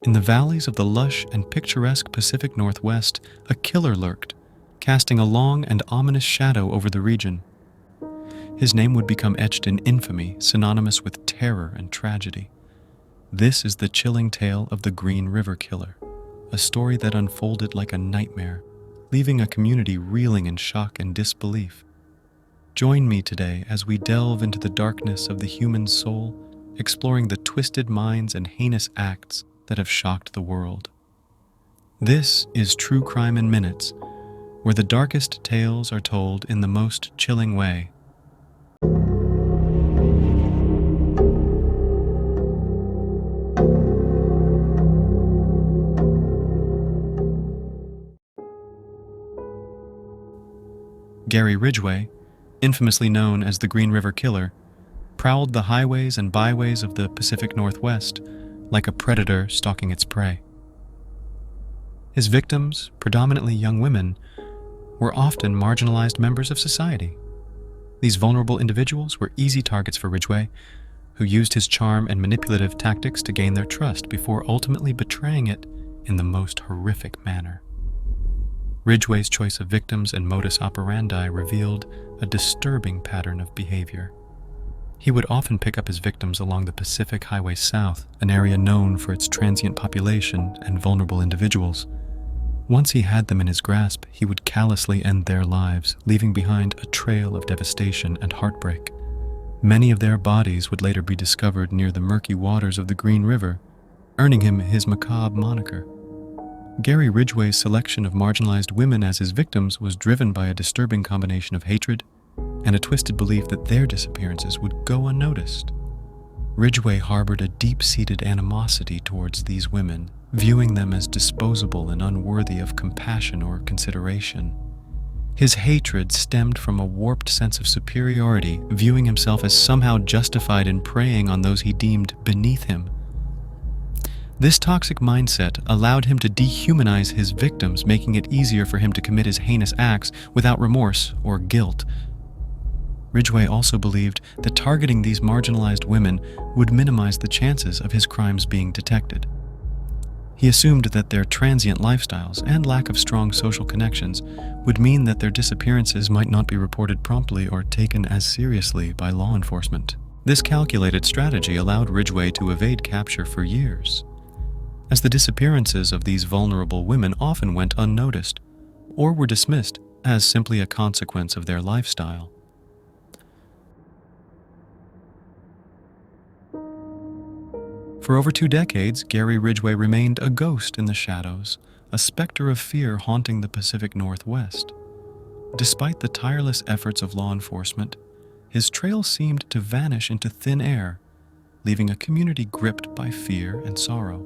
In the valleys of the lush and picturesque Pacific Northwest, a killer lurked, casting a long and ominous shadow over the region. His name would become etched in infamy, synonymous with terror and tragedy. This is the chilling tale of the Green River Killer, a story that unfolded like a nightmare, leaving a community reeling in shock and disbelief. Join me today as we delve into the darkness of the human soul, exploring the twisted minds and heinous acts that have shocked the world. This is True Crime in Minutes, where the darkest tales are told in the most chilling way. Gary Ridgway, infamously known as the Green River Killer, prowled the highways and byways of the Pacific Northwest like a predator stalking its prey. His victims, predominantly young women, were often marginalized members of society. These vulnerable individuals were easy targets for Ridgway, who used his charm and manipulative tactics to gain their trust before ultimately betraying it in the most horrific manner. Ridgway's choice of victims and modus operandi revealed a disturbing pattern of behavior. He would often pick up his victims along the Pacific Highway South, an area known for its transient population and vulnerable individuals. Once he had them in his grasp, he would callously end their lives, leaving behind a trail of devastation and heartbreak. Many of their bodies would later be discovered near the murky waters of the Green River, earning him his macabre moniker. Gary Ridgway's selection of marginalized women as his victims was driven by a disturbing combination of hatred and a twisted belief that their disappearances would go unnoticed. Ridgway harbored a deep-seated animosity towards these women, viewing them as disposable and unworthy of compassion or consideration. His hatred stemmed from a warped sense of superiority, viewing himself as somehow justified in preying on those he deemed beneath him. This toxic mindset allowed him to dehumanize his victims, making it easier for him to commit his heinous acts without remorse or guilt. Ridgway also believed that targeting these marginalized women would minimize the chances of his crimes being detected. He assumed that their transient lifestyles and lack of strong social connections would mean that their disappearances might not be reported promptly or taken as seriously by law enforcement. This calculated strategy allowed Ridgway to evade capture for years, as the disappearances of these vulnerable women often went unnoticed or were dismissed as simply a consequence of their lifestyle. For over 2 decades, Gary Ridgway remained a ghost in the shadows, a specter of fear haunting the Pacific Northwest. Despite the tireless efforts of law enforcement, his trail seemed to vanish into thin air, leaving a community gripped by fear and sorrow.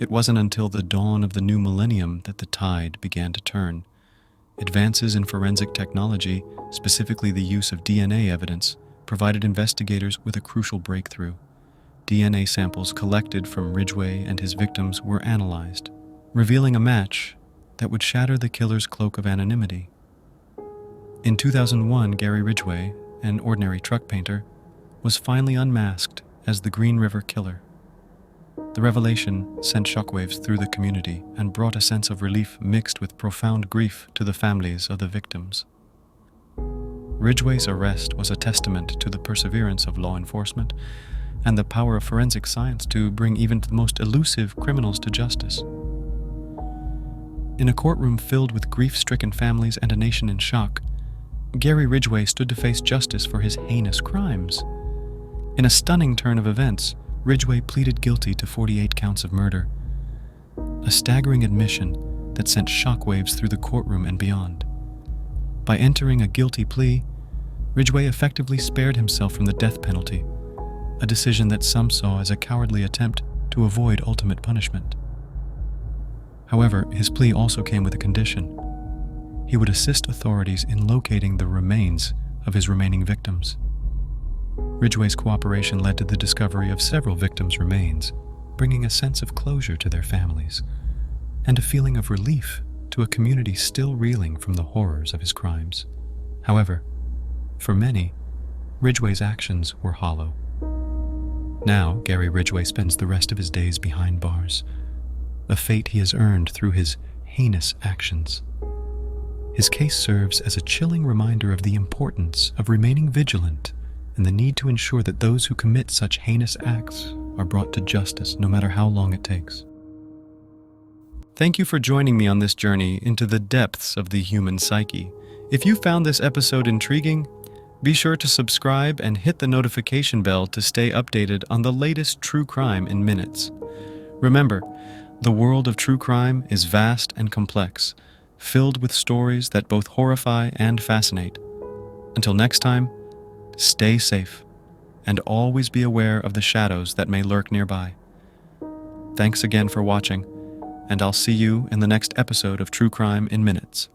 It wasn't until the dawn of the new millennium that the tide began to turn. Advances in forensic technology, specifically the use of DNA evidence, provided investigators with a crucial breakthrough. DNA samples collected from Ridgway and his victims were analyzed, revealing a match that would shatter the killer's cloak of anonymity. In 2001, Gary Ridgway, an ordinary truck painter, was finally unmasked as the Green River Killer. The revelation sent shockwaves through the community and brought a sense of relief mixed with profound grief to the families of the victims. Ridgway's arrest was a testament to the perseverance of law enforcement and the power of forensic science to bring even the most elusive criminals to justice. In a courtroom filled with grief-stricken families and a nation in shock, Gary Ridgway stood to face justice for his heinous crimes. In a stunning turn of events, Ridgway pleaded guilty to 48 counts of murder, a staggering admission that sent shockwaves through the courtroom and beyond. By entering a guilty plea, Ridgway effectively spared himself from the death penalty, a decision that some saw as a cowardly attempt to avoid ultimate punishment. However, his plea also came with a condition. He would assist authorities in locating the remains of his remaining victims. Ridgway's cooperation led to the discovery of several victims' remains, bringing a sense of closure to their families and a feeling of relief to a community still reeling from the horrors of his crimes. However, for many, Ridgway's actions were hollow. Now, Gary Ridgway spends the rest of his days behind bars, a fate he has earned through his heinous actions. His case serves as a chilling reminder of the importance of remaining vigilant and the need to ensure that those who commit such heinous acts are brought to justice, no matter how long it takes. Thank you for joining me on this journey into the depths of the human psyche. If you found this episode intriguing, be sure to subscribe and hit the notification bell to stay updated on the latest true crime in minutes. Remember, the world of true crime is vast and complex, filled with stories that both horrify and fascinate. Until next time, stay safe and always be aware of the shadows that may lurk nearby. Thanks again for watching, and I'll see you in the next episode of True Crime in Minutes.